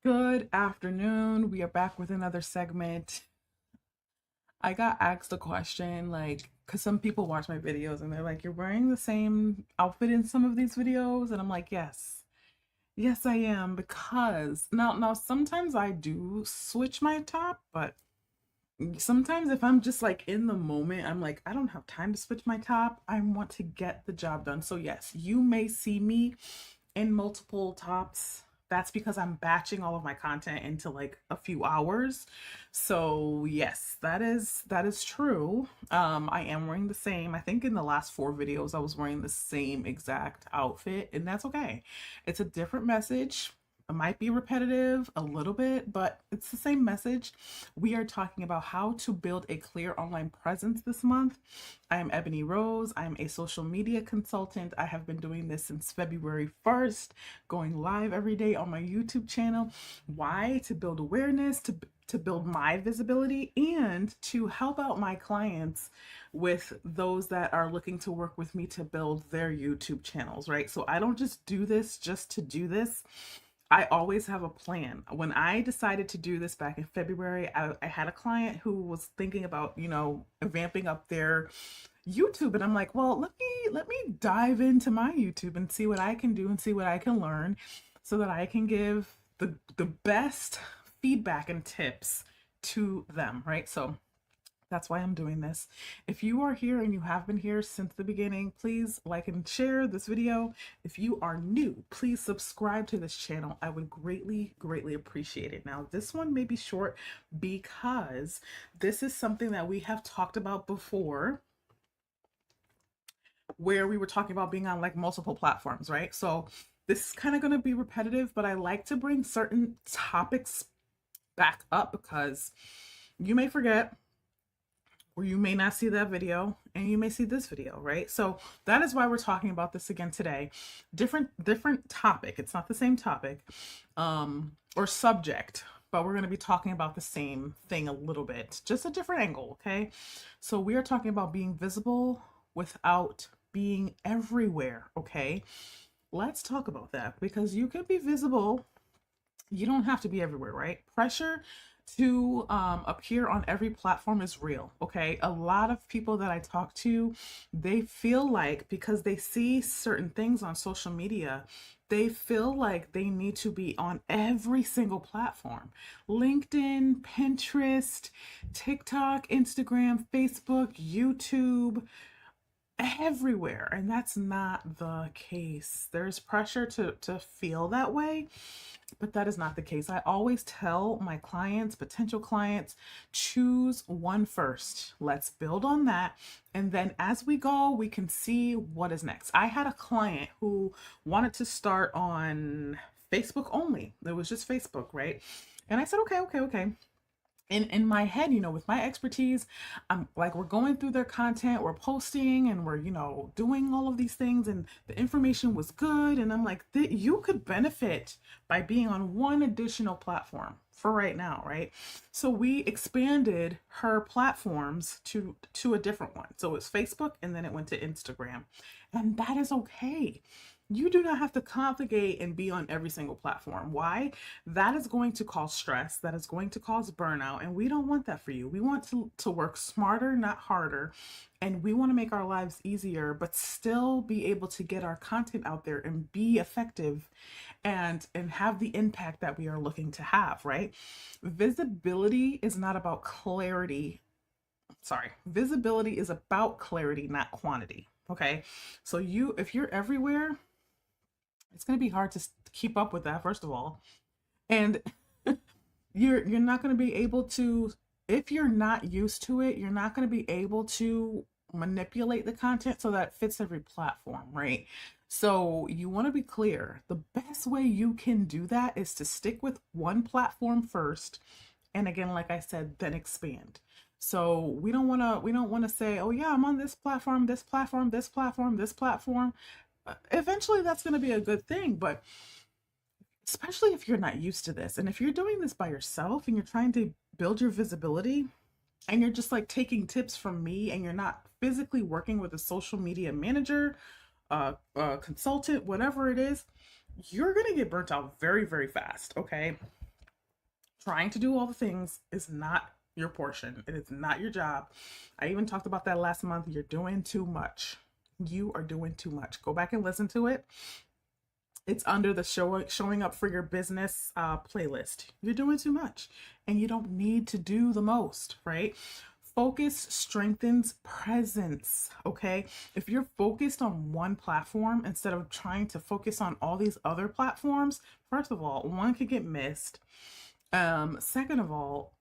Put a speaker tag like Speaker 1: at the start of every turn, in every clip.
Speaker 1: Good afternoon. We are back with another segment. I got asked a question, like, because some people watch my videos and they're like, "You're wearing the same outfit in some of these videos," and I'm like, "Yes, yes, I am." Because now, sometimes I do switch my top, but sometimes if I'm just like in the moment, I'm like, I don't have time to switch my top. I want to get the job done. So yes, you may see me in multiple tops. That's because I'm batching all of my content into like a few hours. So yes, that is true. I am wearing the same. I think in the last 4 videos I was wearing the same exact outfit, and that's okay. It's a different message. It might be repetitive a little bit, but it's the same message. We are talking about how to build a clear online presence this month. I am Ebony Rose. I'm a social media consultant. I have been doing this since February 1st, going live every day on my YouTube channel. Why? To build awareness, to build my visibility, and to help out my clients with those that are looking to work with me to build their YouTube channels, right? So I don't just do this just to do this. I always have a plan. When I decided to do this back in February, I had a client who was thinking about, vamping up their YouTube, and I'm like, well, let me dive into my YouTube and see what I can do and see what I can learn so that I can give the best feedback and tips to them, right? So that's why I'm doing this. If you are here and you have been here since the beginning, please like and share this video. If you are new, please subscribe to this channel. I would greatly, greatly appreciate it. Now, this one may be short because this is something that we have talked about before, where we were talking about being on like multiple platforms, right? So this is kind of going to be repetitive, but I like to bring certain topics back up because you may forget, or you may not see that video and you may see this video, right? So that is why we're talking about this again today. Different topic. It's not the same topic or subject, but we're going to be talking about the same thing a little bit, just a different angle, okay? So we are talking about being visible without being everywhere, okay? Let's talk about that because you can be visible. You don't have to be everywhere, right? Pressure to appear on every platform is real, okay? A lot of people that I talk to, they feel like because they see certain things on social media, they feel like they need to be on every single platform. LinkedIn, Pinterest, TikTok, Instagram, Facebook, YouTube, everywhere. And that's not the case. There's pressure to feel that way, but that is not the case. I always tell my clients, potential clients, choose one first. Let's build on that. And then as we go, we can see what is next. I had a client who wanted to start on Facebook only. It was just Facebook, right? And I said, okay. In my head, with my expertise, I'm like, we're going through their content, we're posting, and we're, doing all of these things, and the information was good. And I'm like, you could benefit by being on one additional platform for right now, right? So we expanded her platforms to a different one. So it's Facebook, and then it went to Instagram. And that is okay. You do not have to complicate and be on every single platform. Why? That is going to cause stress. That is going to cause burnout. And we don't want that for you. We want to work smarter, not harder. And we want to make our lives easier, but still be able to get our content out there and be effective and have the impact that we are looking to have, right? Visibility is not about clarity. Sorry, visibility is about clarity, not quantity. Okay. So if you're everywhere, it's going to be hard to keep up with that, first of all. And you're not going to be able to, if you're not used to it, you're not going to be able to manipulate the content so that it fits every platform, right? So you want to be clear. The best way you can do that is to stick with one platform first. And again, like I said, then expand. So we don't want to say, oh yeah, I'm on this platform, this platform, this platform, this platform. Eventually that's going to be a good thing, but especially if you're not used to this. And if you're doing this by yourself and you're trying to build your visibility and you're just like taking tips from me and you're not physically working with a social media manager, consultant, whatever it is, you're going to get burnt out very, very fast. Okay. Trying to do all the things is not your portion. It is not your job. I even talked about that last month. You're doing too much. You are doing too much. Go back and listen to it. It's under the showing up for your business playlist. You're doing too much and you don't need to do the most, right? Focus strengthens presence, okay? If you're focused on one platform instead of trying to focus on all these other platforms, first of all, one could get missed. Second of all,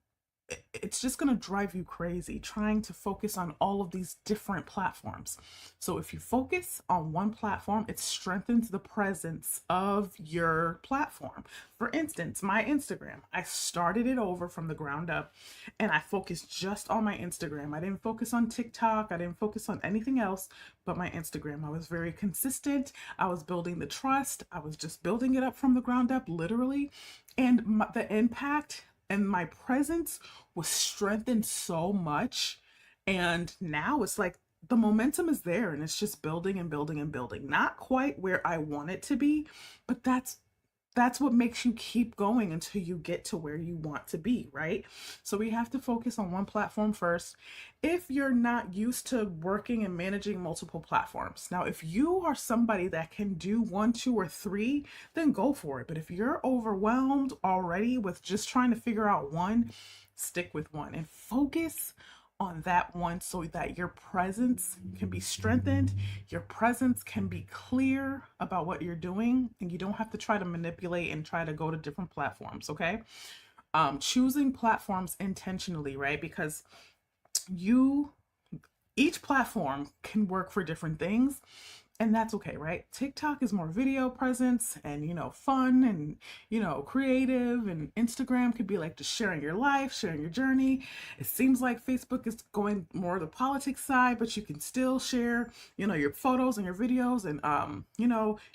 Speaker 1: it's just going to drive you crazy trying to focus on all of these different platforms. So if you focus on one platform, it strengthens the presence of your platform. For instance, my Instagram, I started it over from the ground up and I focused just on my Instagram. I didn't focus on TikTok. I didn't focus on anything else but my Instagram. I was very consistent. I was building the trust. I was just building it up from the ground up, literally. And the impact and my presence was strengthened so much. And now it's like the momentum is there and it's just building and building and building. Not quite where I want it to be, but that's what makes you keep going until you get to where you want to be, right? So we have to focus on one platform first. If you're not used to working and managing multiple platforms, now if you are somebody that can do one, two, or three, then go for it. But if you're overwhelmed already with just trying to figure out one, stick with one and focus on that one so that your presence can be strengthened, your presence can be clear about what you're doing, and you don't have to try to manipulate and try to go to different platforms, okay? Choosing platforms intentionally, right? Because each platform can work for different things, and that's okay, right? TikTok is more video presence and, fun and, creative, and Instagram could be like just sharing your life, sharing your journey. It seems like Facebook is going more the politics side, but you can still share, your photos and your videos, and,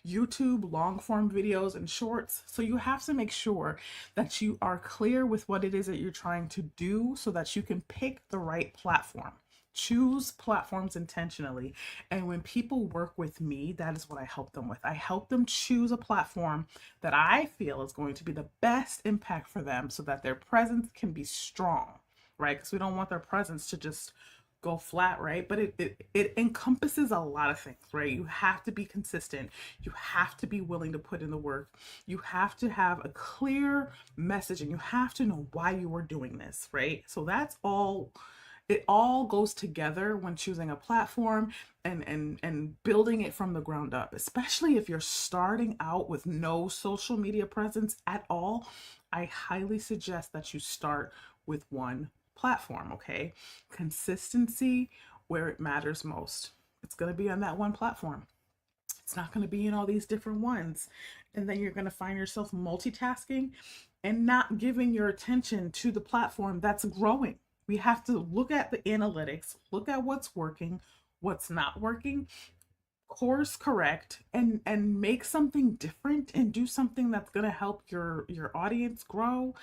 Speaker 1: YouTube long form videos and shorts. So you have to make sure that you are clear with what it is that you're trying to do so that you can pick the right platform. Choose platforms intentionally. And when people work with me, that is what I help them with. I help them choose a platform that I feel is going to be the best impact for them so that their presence can be strong, right? Because we don't want their presence to just go flat, right? But it encompasses a lot of things, right? You have to be consistent. You have to be willing to put in the work. You have to have a clear message and you have to know why you are doing this, right? So that's all. It all goes together when choosing a platform and building it from the ground up, especially if you're starting out with no social media presence at all. I highly suggest that you start with one platform, okay? Consistency where it matters most. It's going to be on that one platform. It's not going to be in all these different ones. And then you're going to find yourself multitasking and not giving your attention to the platform that's growing. We have to look at the analytics, look at what's working, what's not working, course correct, and make something different and do something that's going to help your audience grow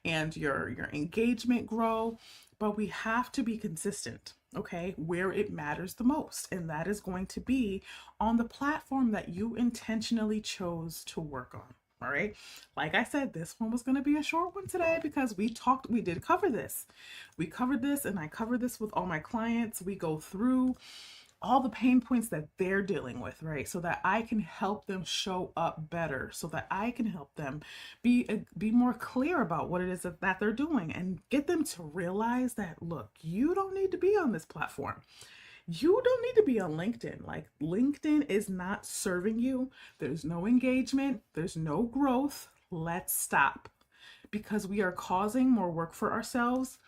Speaker 1: and your engagement grow. But we have to be consistent, okay, where it matters the most, and that is going to be on the platform that you intentionally chose to work on. All right. Like I said, this one was going to be a short one today because we did cover this. We covered this, and I cover this with all my clients. We go through all the pain points that they're dealing with, right? So that I can help them show up better, so that I can help them be more clear about what it is that they're doing and get them to realize that, look, you don't need to be on this platform. You don't need to be on LinkedIn. Like, LinkedIn is not serving you. There's no engagement. There's no growth. Let's stop, because we are causing more work for ourselves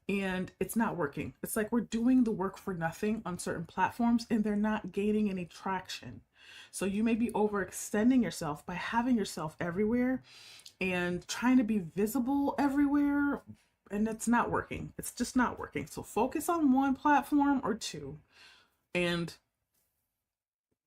Speaker 1: and it's not working. It's like we're doing the work for nothing on certain platforms and they're not gaining any traction. So you may be overextending yourself by having yourself everywhere and trying to be visible everywhere, and it's not working. It's just not working. So focus on one platform or two and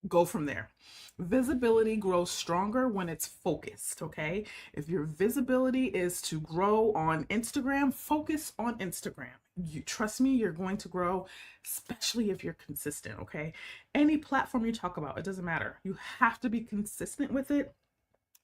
Speaker 1: go from there. Visibility grows stronger when it's focused, okay? If your visibility is to grow on Instagram, focus on Instagram. You trust me, you're going to grow, especially if you're consistent, okay? Any platform you talk about, it doesn't matter. You have to be consistent with it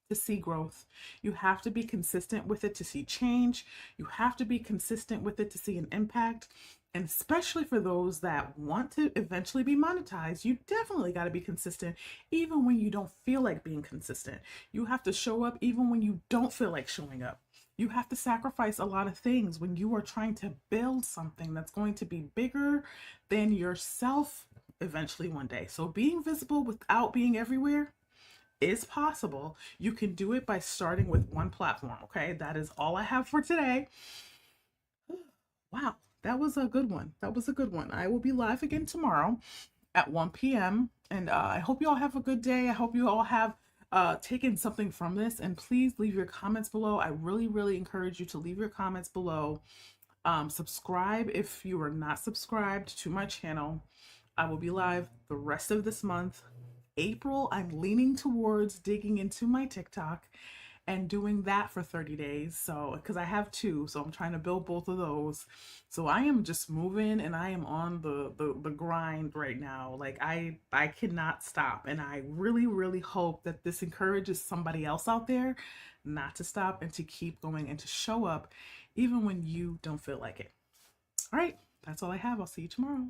Speaker 1: to see growth. You have to be consistent with it to see change. You have to be consistent with it to see an impact. And especially for those that want to eventually be monetized, you definitely got to be consistent even when you don't feel like being consistent. You have to show up even when you don't feel like showing up. You have to sacrifice a lot of things when you are trying to build something that's going to be bigger than yourself eventually one day. So being visible without being everywhere is possible. You can do it by starting with one platform. Okay, that is all I have for today. Wow, that was a good one. That was a good one. I will be live again tomorrow at 1 p.m. And I hope you all have a good day. I hope you all have taken something from this. And please leave your comments below. I really, really encourage you to leave your comments below. Subscribe if you are not subscribed to my channel. I will be live the rest of this month. April, I'm leaning towards digging into my TikTok and doing that for 30 days. So, because I have two, so I'm trying to build both of those. So I am just moving and I am on the grind right now. Like I cannot stop. And I really, really hope that this encourages somebody else out there not to stop and to keep going and to show up even when you don't feel like it. All right, that's all I have. I'll see you tomorrow.